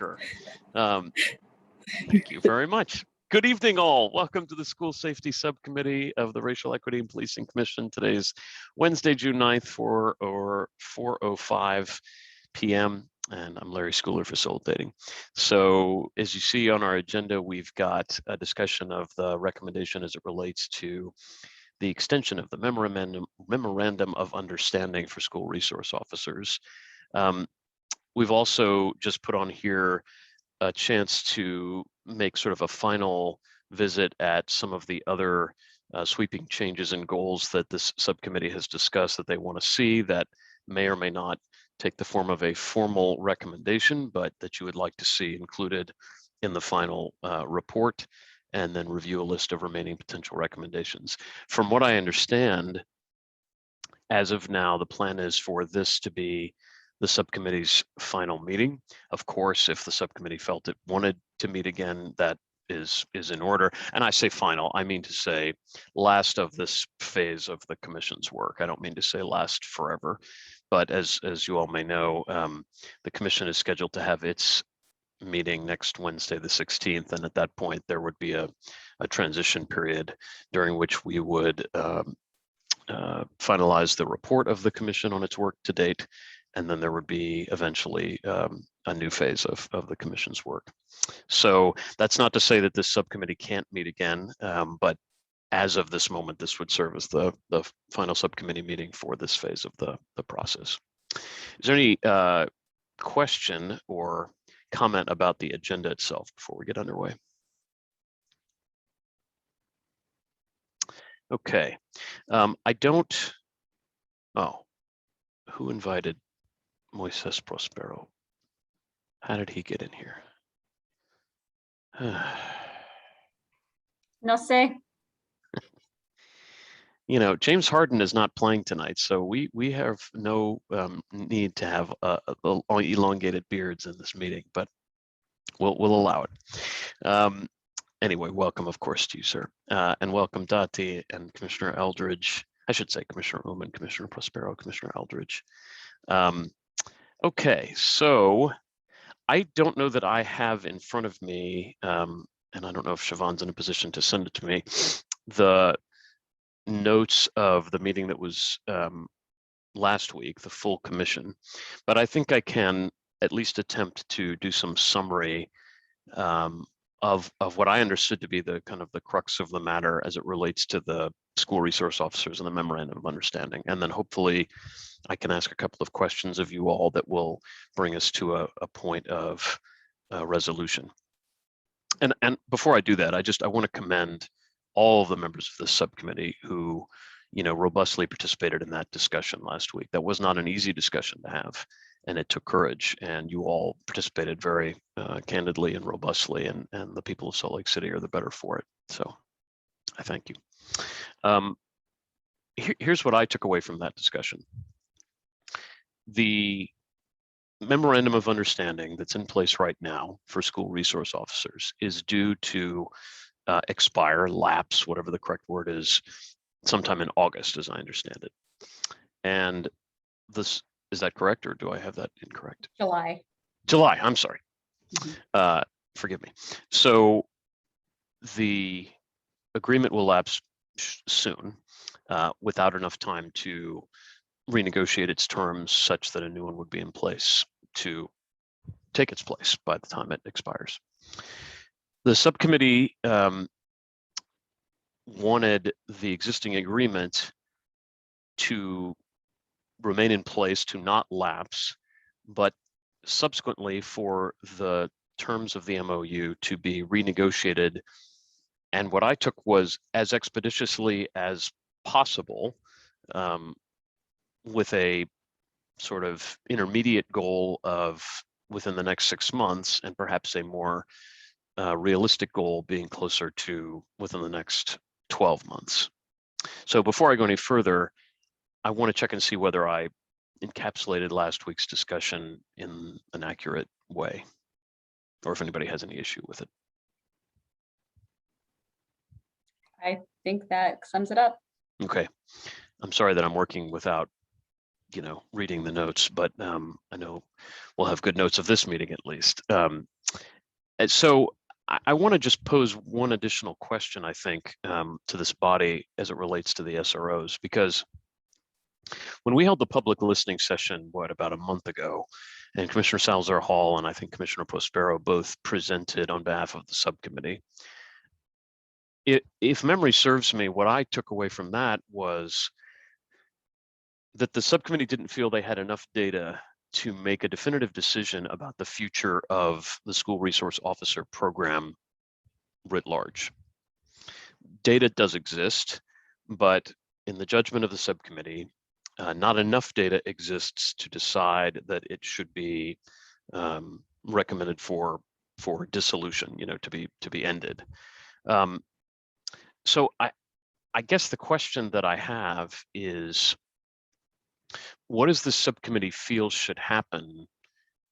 Sure. Thank you very much. Good evening, all. Welcome to the School Safety Subcommittee of the Racial Equity and Policing Commission. Today's Wednesday, June 9th, 4:05 p.m. And I'm Larry Schooler facilitating. So as you see on our agenda, we've got a discussion of the recommendation as it relates to the extension of the memorandum of understanding for school resource officers. We've also just put on here a chance to make sort of a final visit at some of the other sweeping changes and goals that this subcommittee has discussed that they want to see that may or may not take the form of a formal recommendation, but that you would like to see included in the final report, and then review a list of remaining potential recommendations. From what I understand, as of now, the plan is for this to be the subcommittee's final meeting. Of course, if the subcommittee felt it wanted to meet again, that is in order. And I say final, I mean to say last of this phase of the commission's work. I don't mean to say last forever, but as you all may know, the commission is scheduled to have its meeting next Wednesday, the 16th. And at that point, there would be a transition period during which we would finalize the report of the commission on its work to date. And then there would be eventually a new phase of the commission's work. So that's not to say that this subcommittee can't meet again, but as of this moment, this would serve as the final subcommittee meeting for this phase of the process. Is there any question or comment about the agenda itself before we get underway? Okay, I don't, who invited Moises Prospero? How did he get in here? No sé. You know, James Harden is not playing tonight, so we have no need to have elongated beards in this meeting, but we'll allow it. Anyway, welcome, of course, to you, sir, and welcome Dati and Commissioner Eldridge. I should say Commissioner Ullman, Commissioner Prospero, Commissioner Eldridge. Okay, so I don't know that I have in front of me, and I don't know if Siobhan's in a position to send it to me, the notes of the meeting that was last week, the full commission, but I think I can at least attempt to do some summary of what I understood to be the kind of the crux of the matter as it relates to the school resource officers and the memorandum of understanding. And then hopefully I can ask a couple of questions of you all that will bring us to a point of resolution. And before I do that, I want to commend all of the members of the subcommittee who, you know, robustly participated in that discussion last week. That was not an easy discussion to have, and it took courage, and you all participated very candidly and robustly, and the people of Salt Lake City are the better for it. So I thank you. Here's what I took away from that discussion. The memorandum of understanding that's in place right now for school resource officers is due to expire, lapse, whatever the correct word is, sometime in August, as I understand it. And this, is that correct, or do I have that incorrect? July. July, I'm sorry. Forgive me. So the agreement will lapse soon without enough time to renegotiate its terms such that a new one would be in place to take its place by the time it expires. The subcommittee wanted the existing agreement to remain in place, to not lapse, but subsequently for the terms of the MOU to be renegotiated, and what I took was as expeditiously as possible, with a sort of intermediate goal of within the next 6 months, and perhaps a more realistic goal being closer to within the next 12 months. So before I go any further, I want to check and see whether I encapsulated last week's discussion in an accurate way, or if anybody has any issue with it. I think that sums it up. Okay. I'm sorry that I'm working without reading the notes, but I know we'll have good notes of this meeting at least. And so I want to just pose one additional question, I think, to this body as it relates to the SROs, because when we held the public listening session, about a month ago, and Commissioner Salazar Hall and I think Commissioner Prospero both presented on behalf of the subcommittee, if memory serves me, what I took away from that was that the subcommittee didn't feel they had enough data to make a definitive decision about the future of the school resource officer program writ large. Data does exist, but in the judgment of the subcommittee, not enough data exists to decide that it should be recommended for dissolution, to be ended. So I guess the question that I have is, what does the subcommittee feel should happen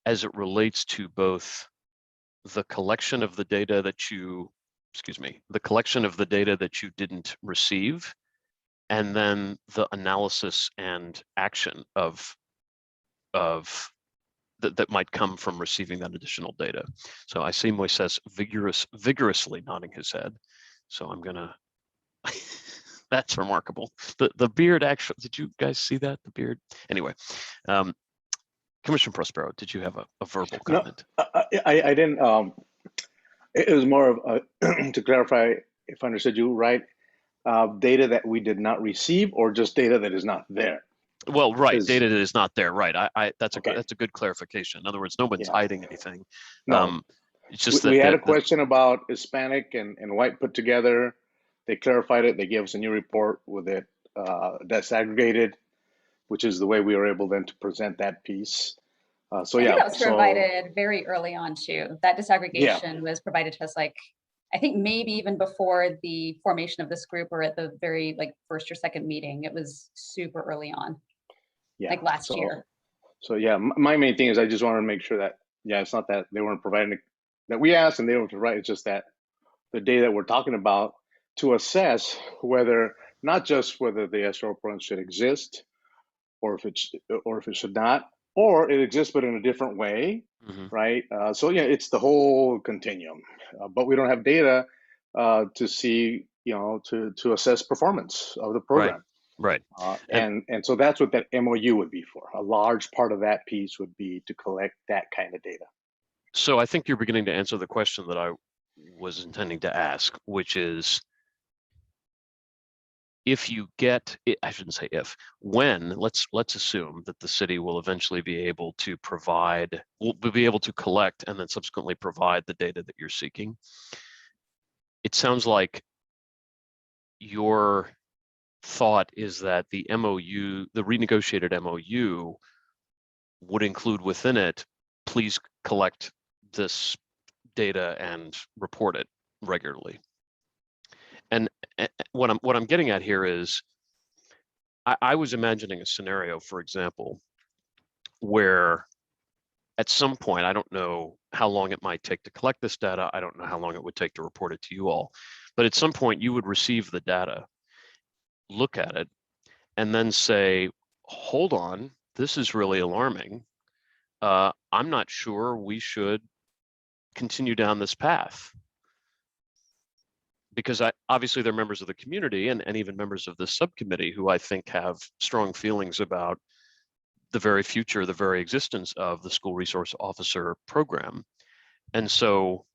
as it relates to both the collection of the data that you, the collection of the data that you didn't receive, and then the analysis and action of that might come from receiving that additional data? So I see Moises vigorously nodding his head. So I'm gonna, that's remarkable. The beard actually, did you guys see that, the beard? Anyway, Commissioner Prospero, did you have a verbal comment? No, I didn't. It was more of to clarify, if I understood you right, data that we did not receive, or just data that is not there. Well, right, data that is not there, right? That's okay. That's a good clarification. In other words, no one's hiding anything. No, it's just we had a question about Hispanic and white put together. They clarified it. They gave us a new report with it disaggregated, which is the way we were able then to present that piece. So I yeah, think that was provided very early on too. That disaggregation was provided to us, like, I think maybe even before the formation of this group, or at the very first or second meeting. It was super early on, like last year. So yeah, my main thing is I just wanted to make sure that, it's not that they weren't providing that we asked and they don't provide. It's just that the data that we're talking about to assess whether, not just whether the SRO program should exist, or if it should not, or it exists but in a different way, right? So yeah, it's the whole continuum, but we don't have data to see, to assess performance of the program. Right. And so that's what that MOU would be for. A large part of that piece would be to collect that kind of data. So I think you're beginning to answer the question that I was intending to ask, which is, if you get, I shouldn't say if, when, let's assume that the city will eventually be able to provide, will be able to collect and then subsequently provide the data that you're seeking. It sounds like your thought is that the MOU, the renegotiated MOU, would include within it, please collect this data and report it regularly. And what I'm getting at here is, I was imagining a scenario, for example, where at some point, I don't know how long it might take to collect this data. I don't know how long it would take to report it to you all. But at some point, you would receive the data, look at it, and then say, hold on, this is really alarming. I'm not sure we should continue down this path. Because obviously they're members of the community and even members of this subcommittee who I think have strong feelings about the very future, the very existence of the school resource officer program. And so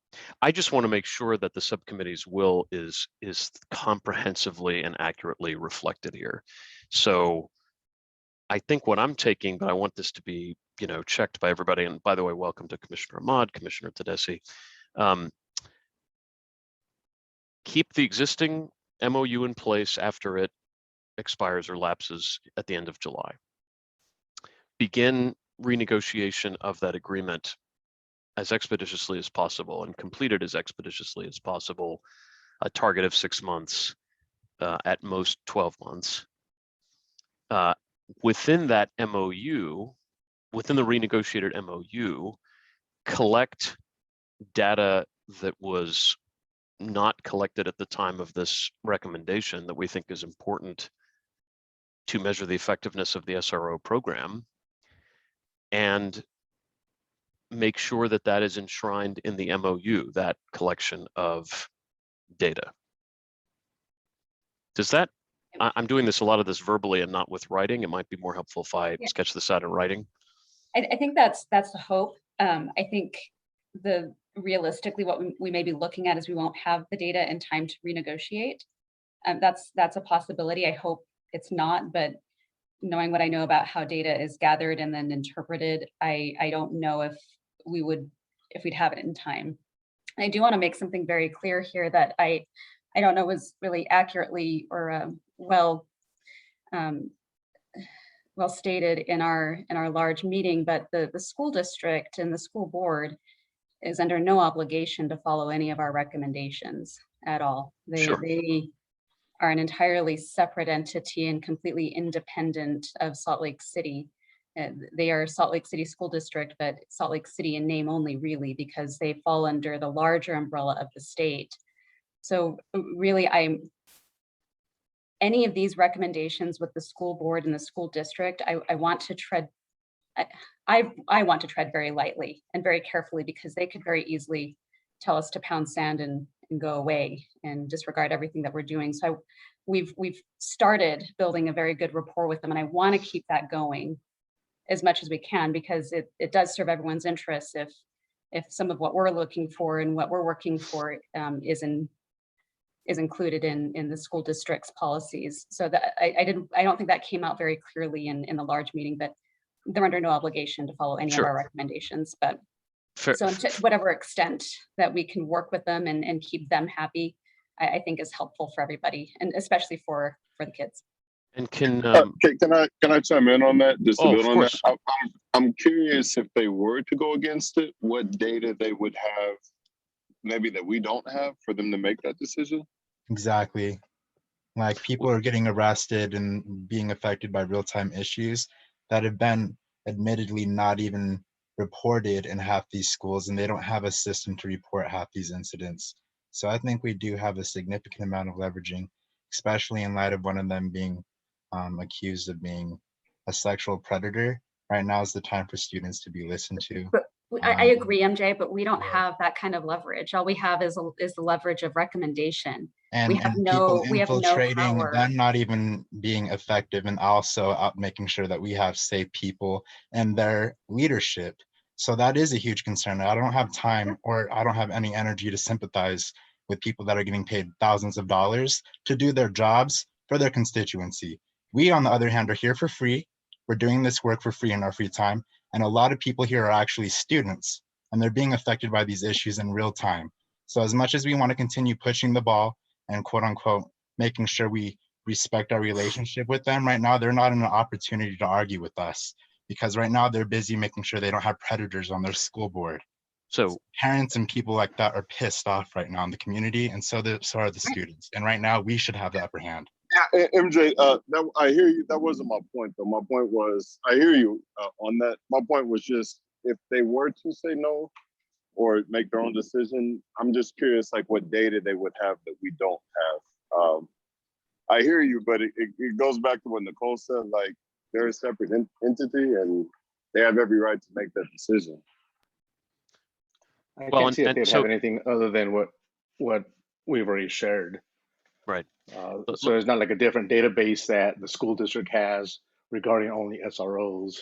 I just want to make sure that the subcommittee's will is comprehensively and accurately reflected here. So I think what I'm taking, but I want this to be, checked by everybody. And by the way, welcome to Commissioner Ahmad, Commissioner Tedeschi. Keep the existing MOU in place after it expires or lapses at the end of July. Begin renegotiation of that agreement as expeditiously as possible and complete it as expeditiously as possible, a target of 6 months, at most 12 months. Within that MOU, within the renegotiated MOU, collect data that was not collected at the time of this recommendation that we think is important to measure the effectiveness of the SRO program and make sure that that is enshrined in the MOU, that collection of data. Does that, I'm doing this, a lot of this verbally and not with writing. It might be more helpful if I sketch this out in writing. I think that's the hope. I think realistically what we may be looking at is we won't have the data in time to renegotiate. That's a possibility. I hope it's not, but knowing what I know about how data is gathered and then interpreted, I don't know if we'd have it in time. I do want to make something very clear here that I don't know was really accurately or well stated in our large meeting, but the school district and the school board is under no obligation to follow any of our recommendations at all. They are an entirely separate entity and completely independent of Salt Lake City. They are Salt Lake City School District, but Salt Lake City in name only, really, because they fall under the larger umbrella of the state. So really, any of these recommendations with the school board and the school district, I want to tread very lightly and very carefully, because they could very easily tell us to pound sand and go away and disregard everything that we're doing. So we've started building a very good rapport with them, and I want to keep that going as much as we can, because it does serve everyone's interests if some of what we're looking for and what we're working for is included in the school district's policies. So that I don't think that came out very clearly in the large meeting, but they're under no obligation to follow any of our recommendations. But so to whatever extent that we can work with them and keep them happy, I think is helpful for everybody, and especially for the kids. And can I chime in on that? Just to build on that, I'm curious if they were to go against it, what data they would have, maybe that we don't have, for them to make that decision. Exactly. Like, people are getting arrested and being affected by real-time issues that have been admittedly not even reported in half these schools, and they don't have a system to report half these incidents. So I think we do have a significant amount of leveraging, especially in light of one of them being accused of being a sexual predator. Right now is the time for students to be listened to. But I agree, MJ, but we don't have that kind of leverage. All we have is the leverage of recommendation. And we have people no infiltrating, power. them not even being effective, and also making sure that we have safe people and their leadership. So that is a huge concern. I don't have time, or I don't have any energy to sympathize with people that are getting paid thousands of dollars to do their jobs for their constituency. We, on the other hand, are here for free. We're doing this work for free in our free time. And a lot of people here are actually students, and they're being affected by these issues in real time. So as much as we want to continue pushing the ball and quote unquote, making sure we respect our relationship with them, right now, they're not in an opportunity to argue with us, because right now they're busy making sure they don't have predators on their school board. So parents and people like that are pissed off right now in the community, and so are the students. And right now we should have the upper hand. Yeah, MJ, I hear you. That wasn't my point, though. My point was, I hear you on that. My point was just, if they were to say no or make their own decision, I'm just curious, like, what data they would have that we don't have. I hear you, but it goes back to what Nicole said, like, they're a separate entity and they have every right to make that decision. I can't see if they'd have anything other than what we've already shared. Right. So it's not like a different database that the school district has regarding only SROs.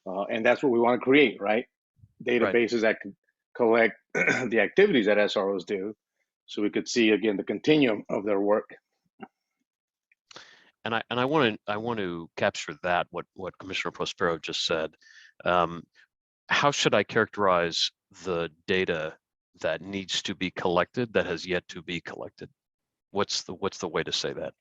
And that's what we want to create, right? Databases that can collect the activities that SROs do, so we could see, again, the continuum of their work. And I want to capture that, what Commissioner Prospero just said. How should I characterize the data that needs to be collected that has yet to be collected? What's the way to say that?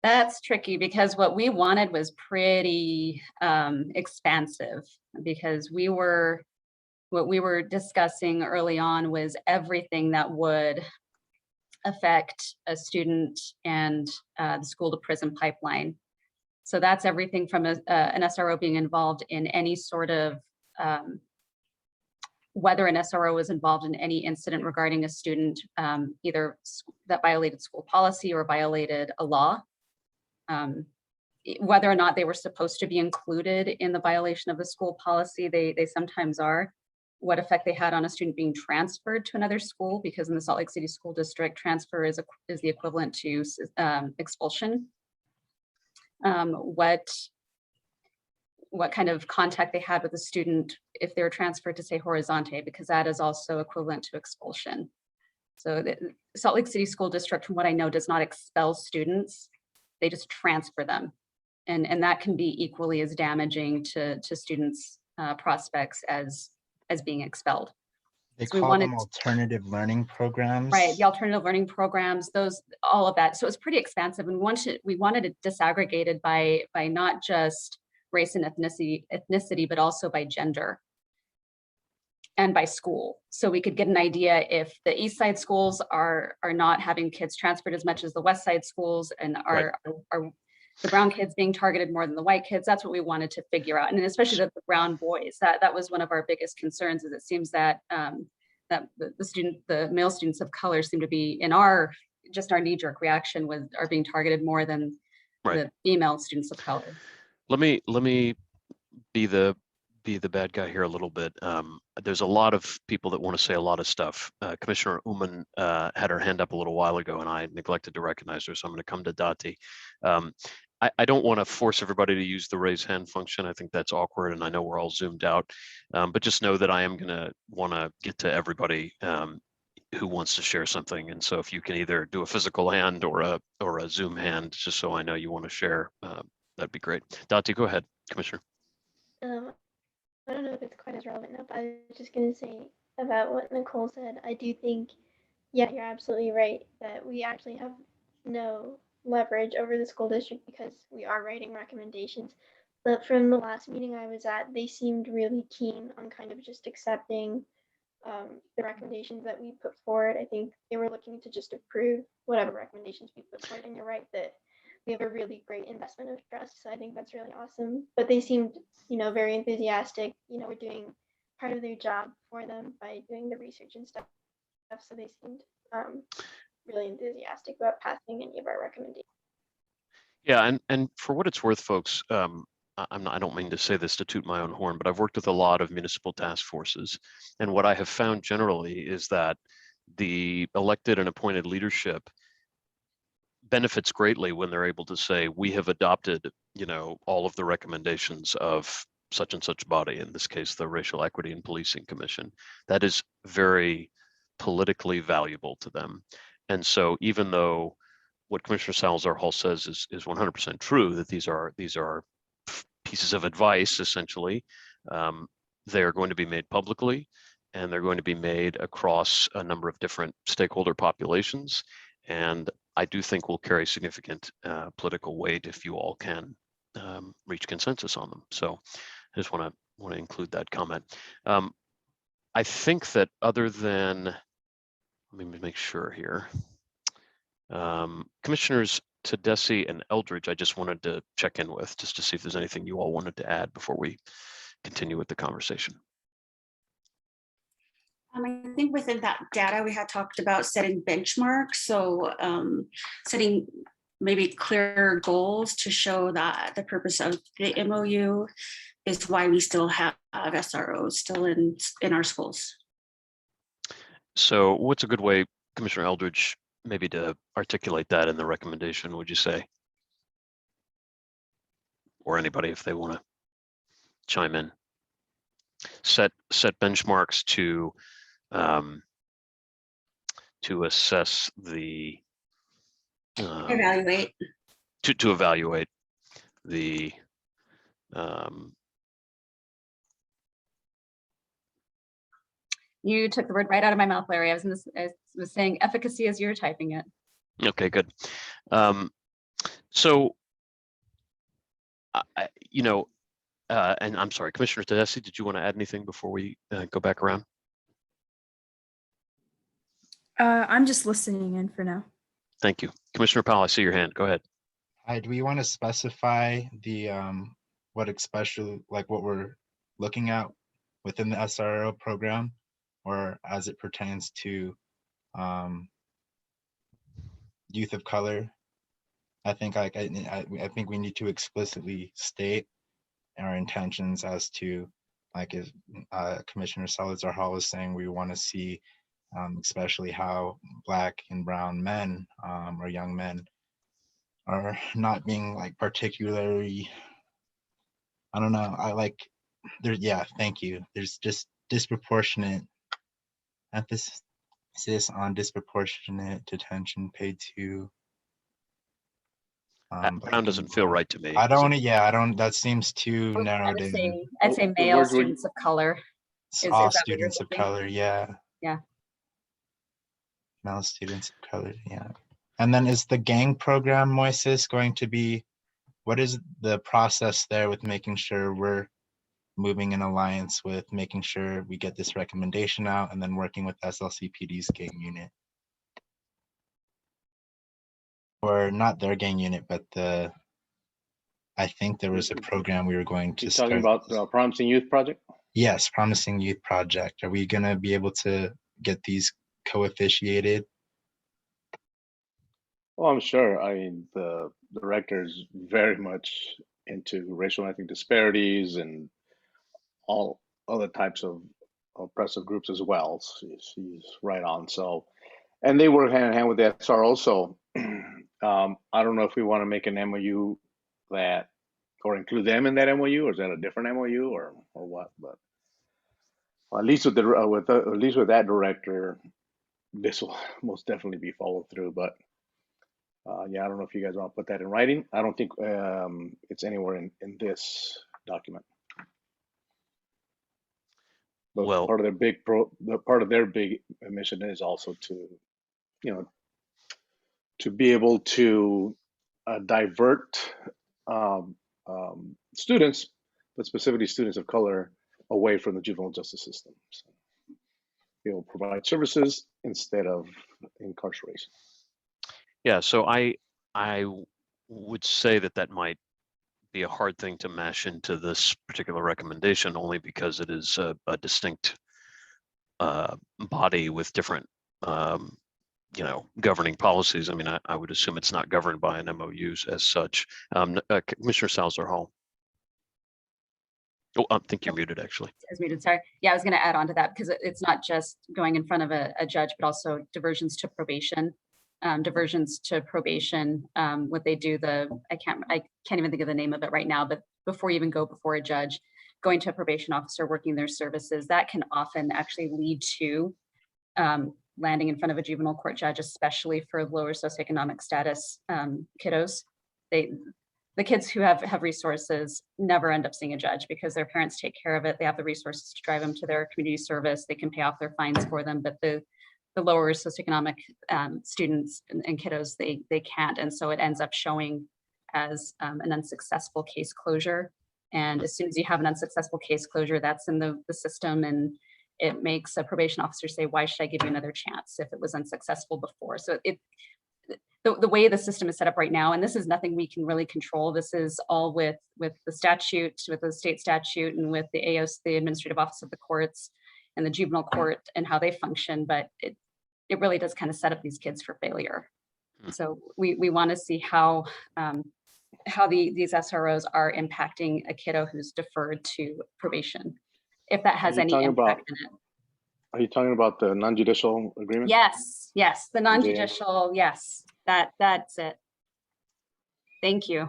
That's tricky, because what we wanted was pretty expansive, because what we were discussing early on was everything that would affect a student and the school to prison pipeline. So that's everything from an SRO being involved in any sort of whether an SRO was involved in any incident regarding a student, either that violated school policy or violated a law, whether or not they were supposed to be included in the violation of the school policy. They sometimes are. What effect they had on a student being transferred to another school, because in the Salt Lake City School District, transfer is the equivalent to expulsion. What kind of contact they had with the student if they were transferred to, say, Horizonte, because that is also equivalent to expulsion. So the Salt Lake City School District, from what I know, does not expel students. They just transfer them. And that can be equally as damaging to students' prospects as being expelled. They So we call wanted them alternative learning programs. Right, the alternative learning programs, those, all of that. So it's pretty expansive, and we wanted it disaggregated by not just race and ethnicity, but also by gender and by school. So we could get an idea if the East Side schools are not having kids transferred as much as the West Side schools, and are the brown kids being targeted more than the white kids. That's what we wanted to figure out, and especially the brown boys. That was one of our biggest concerns. Is it seems that that the male students of color seem to be, in our knee-jerk reaction, are being targeted more than the female students of color. Let me be the bad guy here a little bit. There's a lot of people that want to say a lot of stuff. Commissioner Uman had her hand up a little while ago, and I neglected to recognize her, so I'm going to come to Dati. I don't want to force everybody to use the raise hand function. I think that's awkward, and I know we're all zoomed out, but just know that I am going to want to get to everybody who wants to share something. And so if you can either do a physical hand or a Zoom hand, just so I know you want to share, that'd be great. Dati, go ahead, Commissioner. I don't know if it's quite as relevant now, but I was just going to say about what Nicole said. I do think, yeah, you're absolutely right that we actually have no leverage over the school district because we are writing recommendations. But from the last meeting I was at, they seemed really keen on kind of just accepting the recommendations that we put forward. I think they were looking to just approve whatever recommendations we put forward. And you're right that we have a really great investment of trust. So I think that's really awesome. But they seemed, very enthusiastic. We're doing part of their job for them by doing the research and stuff. So they seemed really enthusiastic about passing any of our recommendations. Yeah, and for what it's worth, folks, I don't mean to say this to toot my own horn, but I've worked with a lot of municipal task forces, and what I have found generally is that the elected and appointed leadership benefits greatly when they're able to say, we have adopted, all of the recommendations of such and such body, in this case, the Racial Equity and Policing Commission. That is very politically valuable to them. And so even though what Commissioner Salazar-Hall says is 100% true, that these are pieces of advice, essentially, they are going to be made publicly, and they're going to be made across a number of different stakeholder populations. And I do think will carry significant political weight if you all can reach consensus on them. So I just want to include that comment. I think that other than, let me make sure here. Commissioners Tedeschi and Eldridge, I just wanted to check in with, just to see if there's anything you all wanted to add before we continue with the conversation. I think within that data, we had talked about setting benchmarks. So setting maybe clear goals to show that the purpose of the MOU is why we still have SROs still in our schools. So what's a good way, Commissioner Eldridge, maybe to articulate that in the recommendation, would you say? Or anybody, if they want to chime in. Set benchmarks to assess the evaluate to evaluate the You took the word right out of my mouth, Larry. I was saying efficacy as you were typing it. Okay, good. So and I'm sorry, Commissioner Tedeschi, did you want to add anything before we go back around? I'm just listening in for now. Thank you. Commissioner Powell, I see your hand. Go ahead. Hi, do we want to specify the what we're looking at within the SRO program, or as it pertains to youth of color I think like I think we need to explicitly state our intentions as to like if Commissioner Salazar Hall is saying we want to see especially how Black and brown men or young men are not being like particularly, I don't know, I like there's, yeah, thank you, there's just disproportionate emphasis on disproportionate detention paid to Brown Black doesn't and feel brown. right to me. I don't want to, yeah, I don't, that seems too narrowed in. I'd say The male words were- students of color. It's Is all that what you're students of thinking? color, yeah. Yeah. Male students of color, yeah. And then is the gang program, Moises, going to be, what is the process there with making sure we're moving in alliance with making sure we get this recommendation out and then working with SLCPD's gang unit? Or not their gang unit, but the, I think there was a program we were going to You're start. talking about the Promising Youth Project? Yes, Promising Youth Project. Are we gonna be able to get these co-officiated? Well, I'm sure. I mean, the director is very much into racial and ethnic disparities and all other types of oppressive groups as well. She's right on. So, and they work hand in hand with the SRO. So, I don't know if we want to make an MOU that, or include them in that MOU, or is that a different MOU, or what? But at least with the at least with that director, this will most definitely be followed through. But yeah, I don't know if you guys want to put that in writing. I don't think it's anywhere in this document. But Well, part of their big mission is also to, you know, to be able to divert students, but specifically students of color, away from the juvenile justice system. So be able to provide services instead of incarceration. yeah, so I would say that might be a hard thing to mash into this particular recommendation, only because it is a distinct body with different governing policies. I mean, I would assume it's not governed by an MOU as such. Commissioner Salazar Hall. Oh, I think you're muted, actually. I was muted, sorry. Yeah, I was going to add on to that, because it's not just going in front of a judge, but also diversions to probation. What they do, I can't even think of the name of it right now, but before you even go before a judge, going to a probation officer, working their services, that can often actually lead to landing in front of a juvenile court judge, especially for lower socioeconomic status kiddos. The kids who have resources never end up seeing a judge because their parents take care of it. They have the resources to drive them to their community service. They can pay off their fines for them, but the lower socioeconomic students and kiddos, they can't. And so it ends up showing as an unsuccessful case closure. And as soon as you have an unsuccessful case closure, that's in the system, and it makes a probation officer say, why should I give you another chance if it was unsuccessful before? So the way the system is set up right now, and this is nothing we can really control. This is all with the statute, with the state statute, and with the AOS, the Administrative Office of the Courts, and the Juvenile Court, and how they function. But it really does kind of set up these kids for failure. So we want to see how these SROs are impacting a kiddo who's deferred to probation, if that has any impact in it. Are you talking about the non-judicial agreement? Yes, the non-judicial, yes, that's it. Thank you.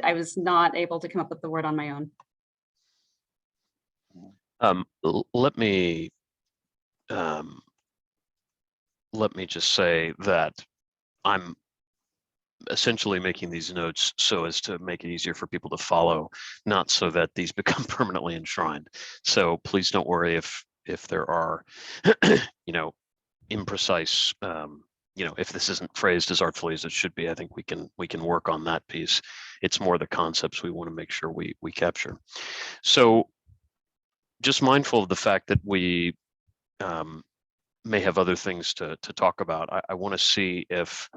I was not able to come up with the word on my own. Let me just say that I'm essentially making these notes so as to make it easier for people to follow, not so that these become permanently enshrined. So please don't worry if there are, imprecise, if this isn't phrased as artfully as it should be. I think we can work on that piece. It's more the concepts we want to make sure we capture. So just mindful of the fact that we may have other things to talk about. I want to see if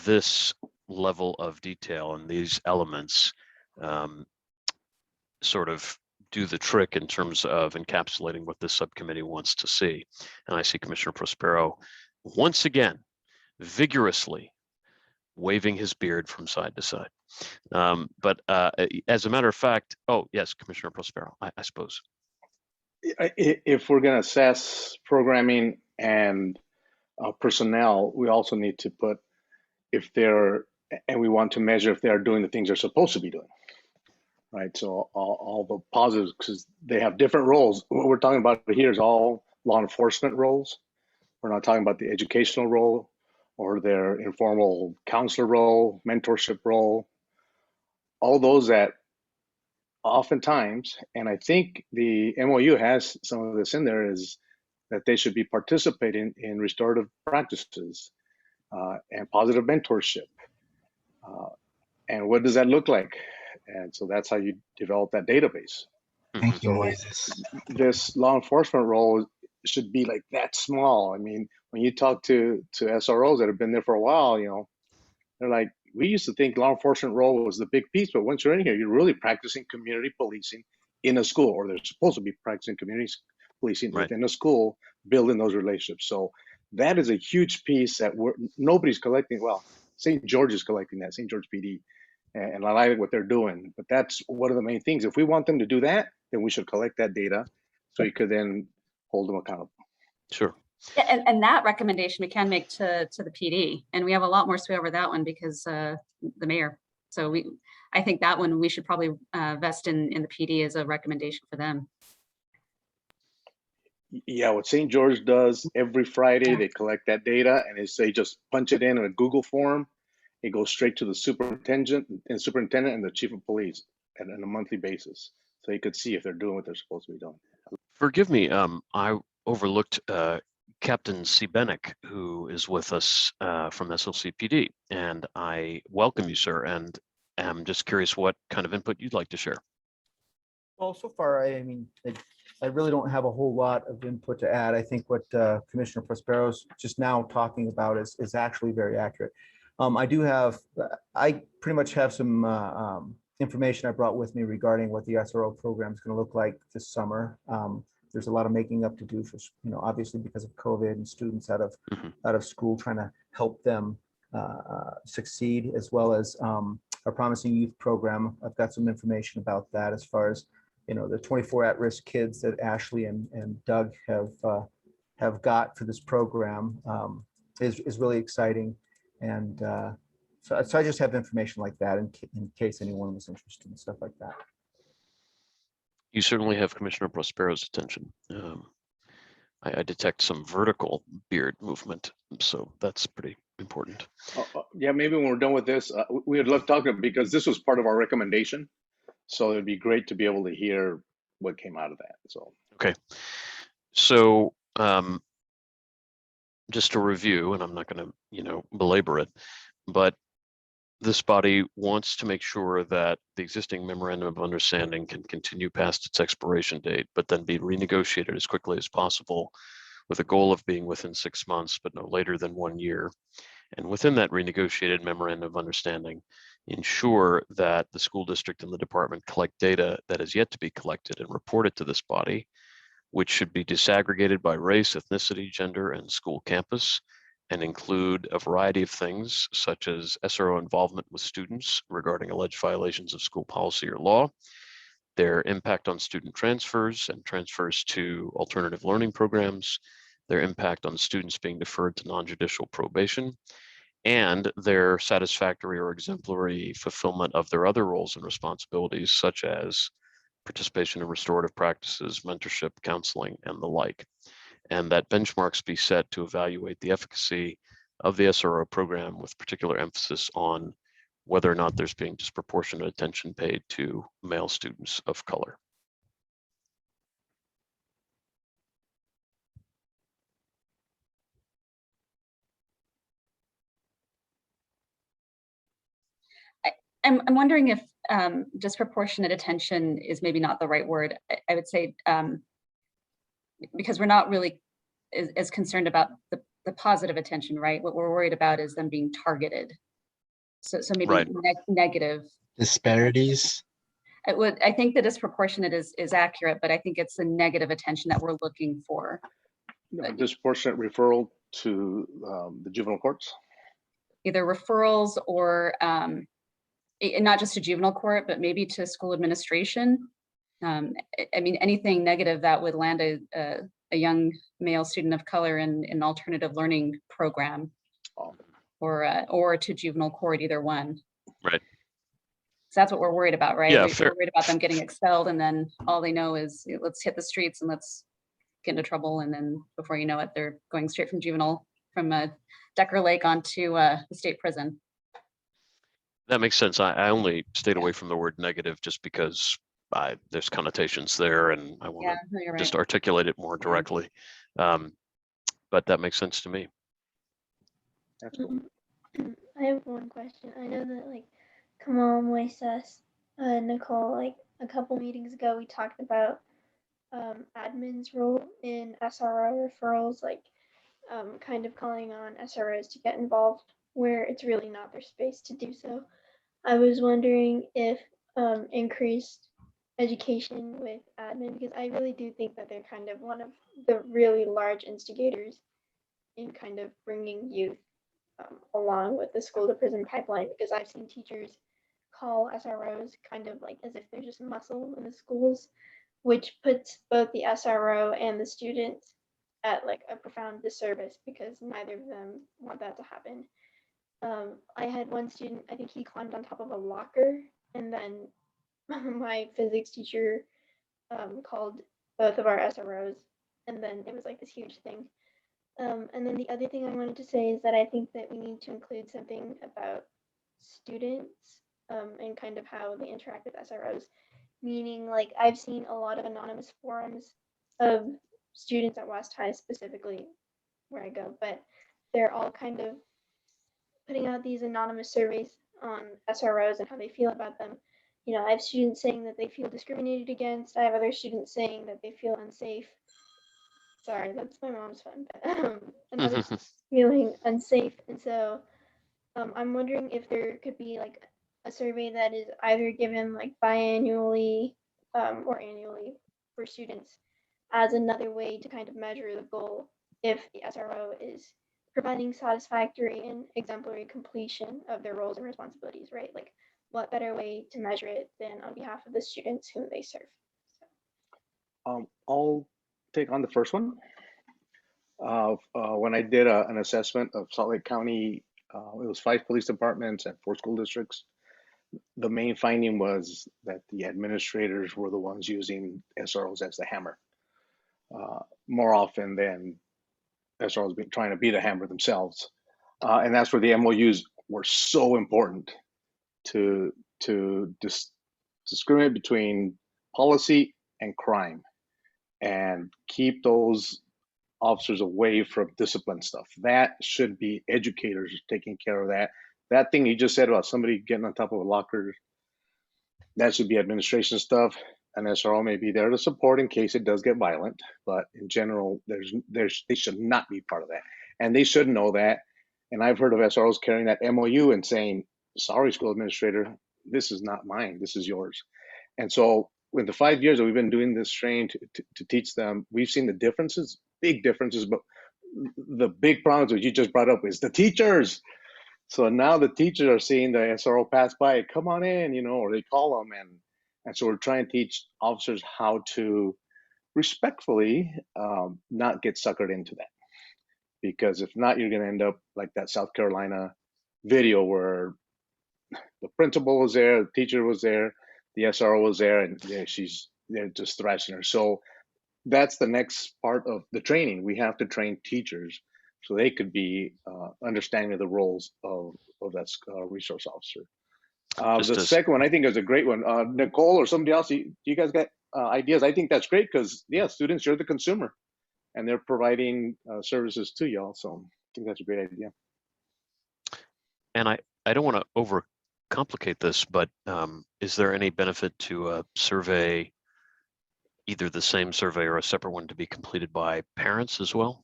this level of detail and these elements sort of do the trick in terms of encapsulating what this subcommittee wants to see. And I see Commissioner Prospero once again vigorously waving his beard from side to side. But as a matter of fact, oh yes, Commissioner Prospero, I suppose. If we're going to assess programming and personnel, we also need to put if they're, and we want to measure if they are doing the things they're supposed to be doing, right? So all the positives, because they have different roles. What we're talking about here is all law enforcement roles. We're not talking about the educational role or their informal counselor role, mentorship role, all those that oftentimes, and I think the MOU has some of this in there, is that they should be participating in restorative practices and positive mentorship. And what does that look like? And so that's how you develop that database. Thank you, So Moises. this law enforcement role should be like that small. I mean, when you talk to SROs that have been there for a while, you know, they're like, we used to think law enforcement role was the big piece, but once you're in here, you're really practicing community policing in a school, or they're supposed to be practicing community policing within a school, building those relationships. So that is a huge piece that nobody's collecting. Well, St. George is collecting that, St. George PD, and I like what they're doing. But that's one of the main things. If we want them to do that, then we should collect that data so you could then hold them accountable. Sure. Yeah, and that recommendation we can make to the PD, and we have a lot more sway over that one because the mayor. So I think that one we should probably vest in the PD as a recommendation for them. Yeah, what St. George does every Friday, they collect that data and they just punch it in a Google form. It goes straight to the superintendent and the chief of police on a monthly basis, so you could see if they're doing what they're supposed to be doing. Forgive me, I overlooked Captain Sebenik, who is with us from SLCPD, and I welcome you, sir, and am just curious what kind of input you'd like to share. Well, so far, I mean, I really don't have a whole lot of input to add. I think what Commissioner Prospero's just now talking about is actually very accurate. I pretty much have some information I brought with me regarding what the SRO program is going to look like this summer. There's a lot of making up to do for, obviously because of COVID and students out of school, trying to help them succeed, as well as our Promising Youth program. I've got some information about that as far as, the 24 at-risk kids that Ashley and Doug have got for this program is really exciting. And so I just have information like that in case anyone was interested in stuff like that. You certainly have Commissioner Prospero's attention. I detect some vertical beard movement, so that's pretty important. Yeah, maybe when we're done with this, we would love to talk about, because this was part of our recommendation. So it'd be great to be able to hear what came out of that. So okay, so just to review, and I'm not going to belabor it, but this body wants to make sure that the existing memorandum of understanding can continue past its expiration date, but then be renegotiated as quickly as possible, with a goal of being within 6 months, but no later than 1 year. And within that renegotiated memorandum of understanding, ensure that the school district and the department collect data that is yet to be collected and reported to this body, which should be disaggregated by race, ethnicity, gender, and school campus, and include a variety of things such as SRO involvement with students regarding alleged violations of school policy or law, their impact on student transfers and transfers to alternative learning programs, their impact on students being deferred to non-judicial probation, and their satisfactory or exemplary fulfillment of their other roles and responsibilities, such as participation in restorative practices, mentorship, counseling, and the like. And that benchmarks be set to evaluate the efficacy of the SRO program, with particular emphasis on whether or not there's being disproportionate attention paid to male students of color. I'm wondering if disproportionate attention is maybe not the right word. I would say because we're not really as concerned about the positive attention, right? What we're worried about is them being targeted. So maybe right. Negative disparities. I think the disproportionate is accurate, but I think it's the negative attention that we're looking for. Disproportionate referral to the juvenile courts. either referrals or not just to juvenile court, but maybe to school administration. I mean, anything negative that would land a young male student of color in an alternative learning program, or to juvenile court, either one. Right. So that's what we're worried about, right? Yeah, We're worried about them getting expelled, and then all they know is let's hit the streets and let's get into trouble, and then before you know it, they're going straight from juvenile, from Decker Lake onto the state prison. That makes sense. I only stayed away from the word negative just because there's connotations there, and I want to just articulate it more directly. But that makes sense to me. That's cool. I have one question. I know that like Kamal, Moises, Nicole, like a couple meetings ago, we talked about admin's role in SRO referrals, like kind of calling on SROs to get involved where it's really not their space to do so. I was wondering if increased education with admin, because I really do think that they're kind of one of the really large instigators in kind of bringing youth along with the school to prison pipeline, because I've seen teachers call SROs kind of like as if they're just muscle in the schools, which puts both the SRO and the students at like a profound disservice because neither of them want that to happen. I had one student, I think he climbed on top of a locker, and then my physics teacher called both of our SROs, and then it was like this huge thing. And then the other thing I wanted to say is that I think that we need to include something about students and kind of how they interact with SROs. Meaning, like, I've seen a lot of anonymous forums of students at West High, specifically where I go, but they're all kind of putting out these anonymous surveys on SROs and how they feel about them. You know, I have students saying that they feel discriminated against. I have other students saying that they feel unsafe. Sorry, that's my mom's phone. And others feeling unsafe. And so I'm wondering if there could be like a survey that is either given like biannually or annually for students as another way to kind of measure the goal if the SRO is providing satisfactory and exemplary completion of their roles and responsibilities, right? Like what better way to measure it than on behalf of the students whom they serve? So. I'll take on the first one. When I did an assessment of Salt Lake County, it was 5 police departments and 4 school districts. The main finding was that the administrators were the ones using SROs as the hammer. More often than SROs trying to be the hammer themselves. And that's where the MOUs were so important to discriminate between policy and crime and keep those officers away from discipline stuff. That should be educators taking care of that. That thing you just said about somebody getting on top of a locker, that should be administration stuff. An SRO may be there to support in case it does get violent, but in general, they should not be part of that. And they should know that. And I've heard of SROs carrying that MOU and saying, sorry, school administrator, this is not mine, this is yours. And so in the 5 years that we've been doing this training to teach them, we've seen the differences, big differences, but the big problems that you just brought up is the teachers. So now the teachers are seeing the SRO pass by, come on in, you know, or they call them. And so we're trying to teach officers how to respectfully not get suckered into that. Because if not, you're going to end up like that South Carolina video where the principal was there, the teacher was there, the SRO was there, and they're just thrashing her. So that's the next part of the training. We have to train teachers so they could be understanding of the roles of that resource officer. The second one I think is a great one. Nicole or somebody else, you guys got ideas? I think that's great because, yeah, students, you're the consumer and they're providing services to y'all. So I think that's a great idea. And I don't want to overcomplicate this, but is there any benefit to a survey, either the same survey or a separate one, to be completed by parents as well?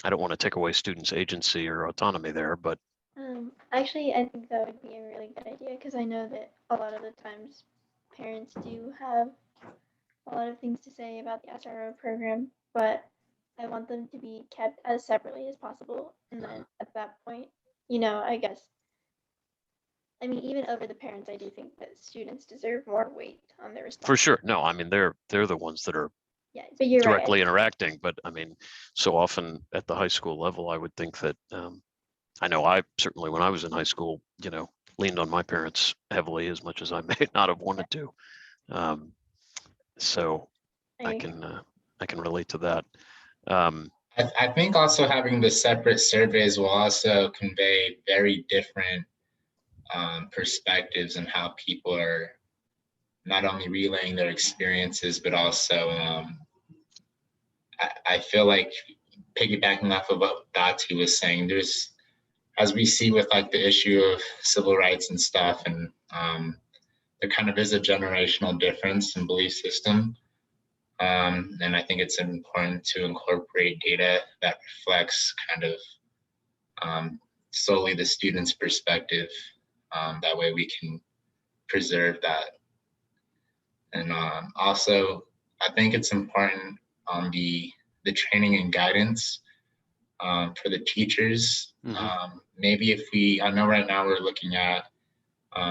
I don't want to take away students' agency or autonomy there, but Actually, I think that would be a really good idea because I know that a lot of the times parents do have a lot of things to say about the SRO program, but I want them to be kept as separately as possible. And then at that point, I guess, I mean, even over the parents, I do think that students deserve more weight on their response. For sure. No, I mean, they're the ones that are Yeah, but you're right. directly interacting. But I mean, so often at the high school level, I would think that, I know I certainly, when I was in high school, leaned on my parents heavily as much as I may not have wanted to. So I can relate to that. I think also having the separate surveys will also convey very different perspectives on how people are not only relaying their experiences, but also I feel like piggybacking off of what Dati was saying, there's, as we see with like the issue of civil rights and stuff, and there kind of is a generational difference in belief system. And I think it's important to incorporate data that reflects kind of solely the student's perspective. That way we can preserve that. And also, I think it's important on the training and guidance for the teachers. Maybe if I know right now we're looking at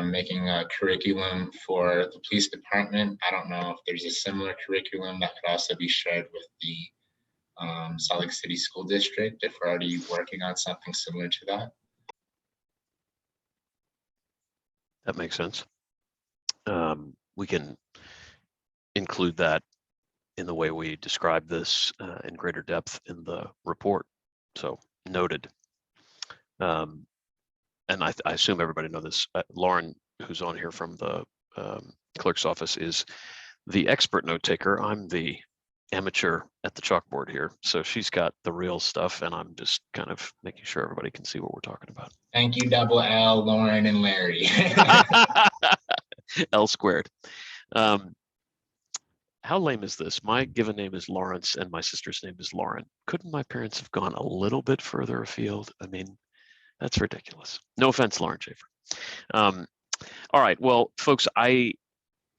making a curriculum for the police department. I don't know if there's a similar curriculum that could also be shared with the Salt Lake City School District, if we're already working on something similar to that. That makes sense. We can include that in the way we describe this in greater depth in the report. So noted. And I assume everybody knows this. Lauren, who's on here from the clerk's office, is the expert note taker. I'm the amateur at the chalkboard here. So she's got the real stuff, and I'm just kind of making sure everybody can see what we're talking about. Thank you, Double L, Lauren, and Larry. L squared. How lame is this? My given name is Lawrence, and my sister's name is Lauren. Couldn't my parents have gone a little bit further afield? I mean, that's ridiculous. No offense, Lauren Schaefer. All right, well, folks, I,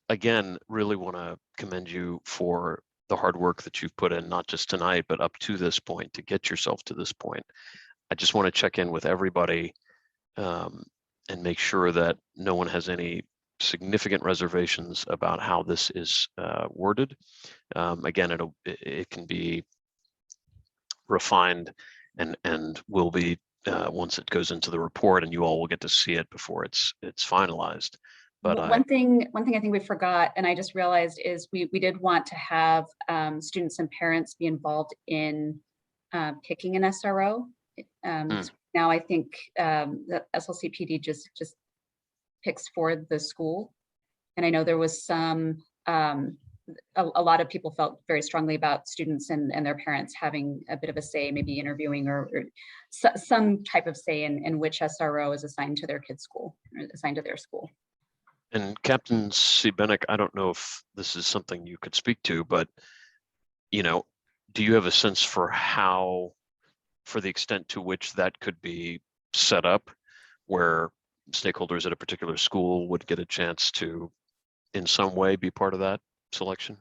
again, really want to commend you for the hard work that you've put in, not just tonight, but up to this point, to get yourself to this point. I just want to check in with everybody and make sure that no one has any significant reservations about how this is worded. Again, it can be refined and will be once it goes into the report, and you all will get to see it before it's finalized. But one thing I think we forgot, and I just realized, is we did want to have students and parents be involved in picking an SRO. Now I think the SLCPD just picks for the school, and I know there was some a lot of people felt very strongly about students and their parents having a bit of a say, maybe interviewing or some type of say in which SRO is assigned to their kid's school, or assigned to their school. And Captain Sebenik, I don't know if this is something you could speak to, but do you have a sense for the extent to which that could be set up, where stakeholders at a particular school would get a chance to, in some way, be part of that selection?